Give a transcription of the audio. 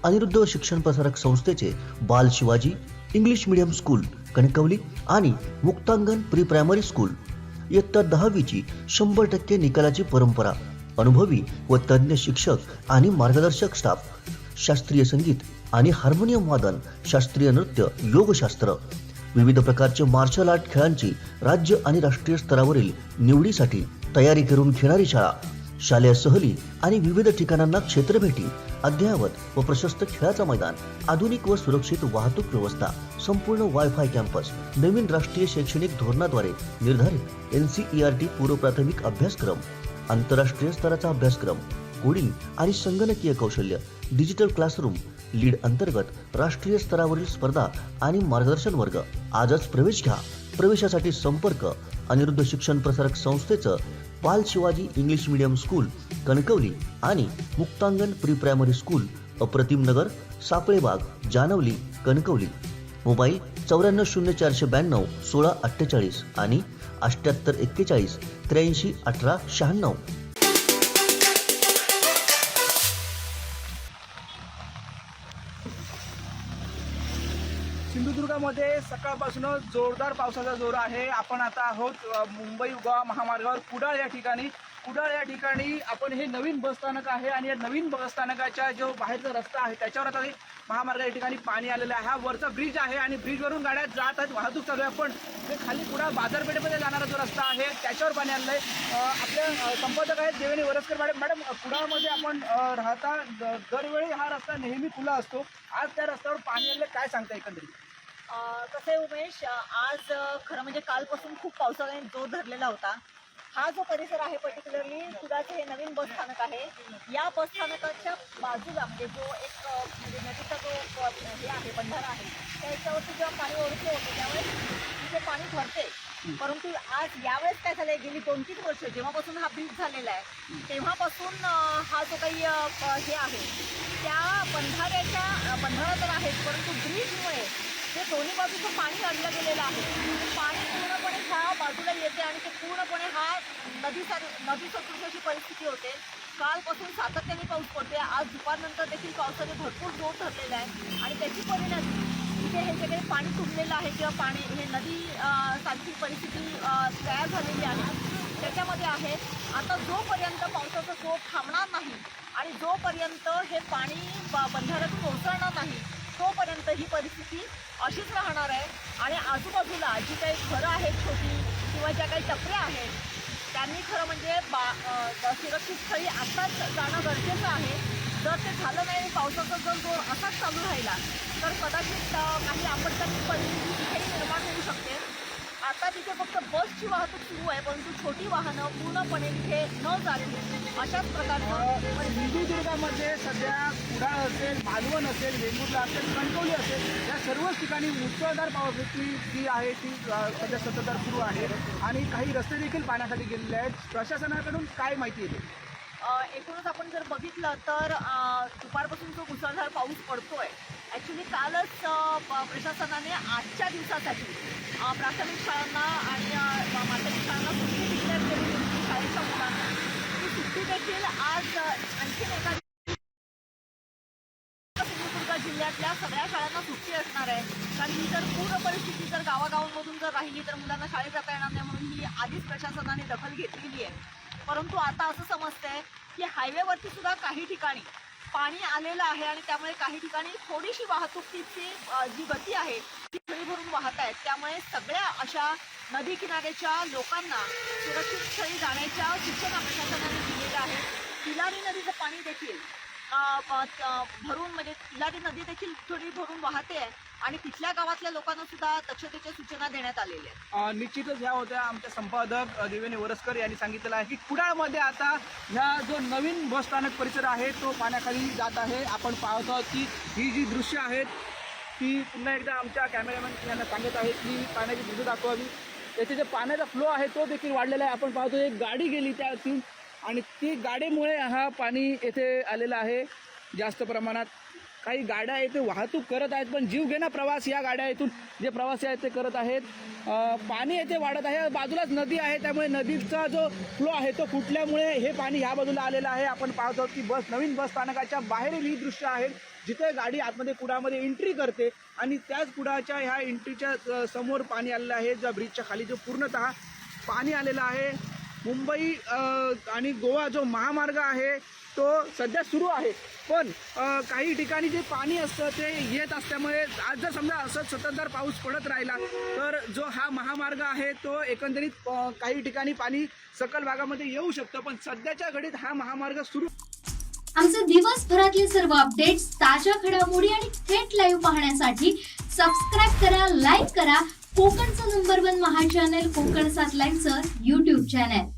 अनिरुद्ध शिक्षण प्रसारक संस्थेचे बाल Shivaji English medium school Kankavli आणि मुक्तांगण प्री प्रायमरी स्कूल इयत्ता 10वीची 100% निकालाची परंपरा, अनुभवी व तज्ञ शिक्षक आणि मार्गदर्शक स्टाफ, शास्त्रीय संगीत आणि हार्मोनियम वादन, शास्त्रीय नृत्य, योगशास्त्र, विविध प्रकारचे मार्शल आर्ट खेळांची राज्य आणि राष्ट्रीय स्तरावरील निवडीसाठी तयारी करून घेणारी शाळा, शालेय सहली आणि विविध ठिकाणांना क्षेत्रभेटी, अद्ययावत व प्रशस्त खेळाचा मैदान, आधुनिक व सुरक्षित वाहतूक व्यवस्था, संपूर्ण वायफाय कॅम्पस, नवीन राष्ट्रीय शैक्षणिक धोरणाद्वारे निर्धारित NCERT पूर्व प्राथमिक अभ्यासक्रम, आंतरराष्ट्रीय स्तराचा अभ्यासक्रम, कोडिंग आणि संगणकीय कौशल्य, डिजिटल क्लासरूम, लीड अंतर्गत राष्ट्रीय स्तरावरील स्पर्धा आणि मार्गदर्शन वर्ग. आजच प्रवेश घ्या. प्रवेशासाठी संपर्क अनिरुद्ध शिक्षण प्रसारक संस्थेचं बाल Shivaji English medium school Kankavli आणि मुक्तांगण प्री प्रायमरी स्कूल अप्रतिम नगर, सापळेबाग, जानवली, कणकवली. मोबाईल 940492 1648 आणि 7841 83 18 96. सिंधुदुर्गामध्ये सकाळपासून जोरदार पावसाचा जोर आहे. आपण आता आहोत मुंबई गोवा महामार्गावर कुडाळ या ठिकाणी. कुडाळ या ठिकाणी आपण हे नवीन बसस्थानक आहे आणि या नवीन बसस्थानकाच्या जो बाहेरचा रस्ता आहे त्याच्यावर आता महामार्ग या ठिकाणी पाणी आलेलं आहे. हा वरचा ब्रिज आहे आणि ब्रिजवरून गाड्या जात आहेत, वाहतूक चालू आहे. पण ते खाली कुडाळ बाजारपेठेमध्ये जाणारा जो रस्ता आहे त्याच्यावर पाणी आलेलं आहे. आपले संपादक आहेत देवेनी वरसकर मॅडम. मॅडम, कुडाळमध्ये आपण राहता, दरवेळी हा रस्ता नेहमी खुला असतो. आज त्या रस्त्यावर पाणी आलेलं, काय सांगता एकंदरीत? कसं आहे उमेश, आज खरं म्हणजे कालपासून खूप पावसाने जोर धरलेला होता. हा जो परिसर आहे पर्टिक्युलरली कुडाळचं हे नवीन बसस्थानक आहे. या बसस्थानकाच्या बाजूला म्हणजे जो एक म्हणजे नदीचा जो हे आहे, बंधारा आहे, त्याच्यावरती जेव्हा पाणी ओरखले होते त्यावेळेस तिथे पाणी भरते. परंतु आज यावेळेस काय झालंय, गेली 2-3 वर्ष जेव्हापासून हा ब्रिज झालेला आहे तेव्हापासून हा जो काही हे आहे त्या बंधारा तर आहेच, परंतु ब्रिजमुळे ते दोन्ही बाजूचं पाणी अडलं गेलेलं आहे. पाणी पूर्णपणे ह्या बाजूला येते आणि ते पूर्णपणे हा नदी सदृश अशी परिस्थिती होते. कालपासून सातत्याने पाऊस पडते. आज दुपारनंतर देखील पावसाने भरपूर जोर धरलेला आहे आणि त्याची परिणती तिथे हे जे काही पाणी तुंबलेलं आहे किंवा पाणी हे नदी सारखी परिस्थिती तयार झालेली आहे त्याच्यामध्ये आहे. आता जोपर्यंत पावसाचा जोर थांबणार नाही आणि जोपर्यंत हे पाणी बंधाऱ्यातून ओसरणार नाही तोपर्यंत ही परिस्थिती अशीच राहणार आहे. आणि आजूबाजूला जी काही घरं आहेत छोटी किंवा ज्या काही टपऱ्या आहेत त्यांनी खरं म्हणजे सुरक्षित स्थळी आत्ताच जाणं गरजेचं आहे. जर ते झालं नाही आणि पावसाचा जर जोर असाच चालू राहिला तर कदाचित काही आपत्कालीन परिस्थिती तिथेही निर्माण होऊ शकते. आता तिथे फक्त बसची वाहतूक सुरू आहे, परंतु छोटी वाहनं पूर्णपणे तिथे न जावी अशाच प्रकारचं. सिंधुदुर्गामध्ये सध्या कुडाळ असेल, मालवण असेल, वेंगुर्ला असेल, कणकवली असेल, या सर्वच ठिकाणी मुसळधार पावसाची जी आहे ती सध्या संततधार सुरू आहे आणि काही रस्ते देखील पाण्याखाली गेलेले आहेत. प्रशासनाकडून काय माहिती येते? एकूणच आपण जर बघितलं तर दुपारपासून जो मुसळधार पाऊस पडतोय, ॲक्च्युली कालच प्रशासनाने आजच्या दिवसासाठी प्राथमिक शाळांना आणि माध्यमिक शाळांना सुट्टी डिक्लेअर केली होती. शाळेच्या मुलांना ती सुट्टी देखील आज आणखीन एका सिंधुदुर्ग जिल्ह्यातल्या सगळ्या शाळांना सुट्टी असणार आहे. कारण ही जर पूर्ण परिस्थिती जर गावागावांमधून जर राहिली तर मुलांना शाळेत जाता येणार नाही, म्हणून ही आधीच प्रशासनाने दखल घेतलेली आहे. परंतु आता असं समजतंय की हायवेवरती सुद्धा काही ठिकाणी पाणी आलेलं आहे आणि त्यामुळे काही ठिकाणी थोडीशी वाहतुकीची जी गती आहे ती खळी भरून वाहत आहेत. त्यामुळे सगळ्या अशा नदी किनाऱ्याच्या लोकांना सुरक्षित स्थळी जाण्याच्या सूचना प्रशासनाने दिलेल्या आहेत. तिलारी नदीचं पाणी देखील भरून म्हणजे तिलारी नदी देखील थोडी भरून वाहते आहे आणि तिथल्या गावातल्या लोकांना सुद्धा दक्षतेच्या सूचना देण्यात आलेल्या आहेत. निश्चितच ह्या होत्या आमच्या संपादक देवेनी वरसकर यांनी सांगितलेलं आहे की कुडाळमध्ये आता ह्या जो नवीन बसस्थानक परिसर आहे तो पाण्याखाली जात आहे. आपण पाहत आहोत की ही जी दृश्य आहेत ती पुन्हा एकदा आमच्या कॅमेरामॅन यांना सांगत आहे की पाण्याची दृश्य दाखवावी. याचे जे पाण्याचा फ्लो आहे तो देखील वाढलेला आहे. आपण पाहतो एक गाडी गेली त्यातून आणि ती गाडीमुळे हा पाणी येथे आलेला आहे जास्त प्रमाणात. काही गाड्या आहेत ते वाहतूक करत आहेत, पण जीवघेणा प्रवास या गाड्या इथून जे प्रवासी आहेत ते करत आहेत. पाणी येथे वाढत आहे, बाजूलाच नदी आहे, त्यामुळे नदीचा जो फ्लो आहे तो फुटल्यामुळे हे पाणी ह्या बाजूला आलेलं आहे. आपण पाहतो की नवीन बस स्थानकाच्या बाहेरील ही दृश्य आहेत, जिथे गाडी आतमध्ये कुडामध्ये एंट्री करते आणि त्याच कुडाच्या ह्या एंट्रीच्या समोर पाणी आलेलं आहे. ज्या ब्रिजच्या खाली जो पूर्णतः पाणी आलेलं आहे. मुंबई आणि गोवा जो महामार्ग आहे तो सध्या सुरू आहे, पण काही ठिकाणी जे पाणी असतं ते येत असल्यामुळे आज जर समजा असंच सततधार पाऊस पडत राहिला तर जो हा महामार्ग आहे तो एकंदरीत काही ठिकाणी पाणी सकल भागामध्ये येऊ शकतं, पण सध्याच्या घडीत हा महामार्ग सुरू. आमचे दिवसभरातले सर्व अपडेट्स, ताज्या घडामोडी आणि थेट लाईव्ह पाहण्यासाठी सबस्क्राईब करा, लाईक करा कोकणचं नंबर 1 महा चॅनल कोकण 7 लाईव्हचं YouTube चॅनल.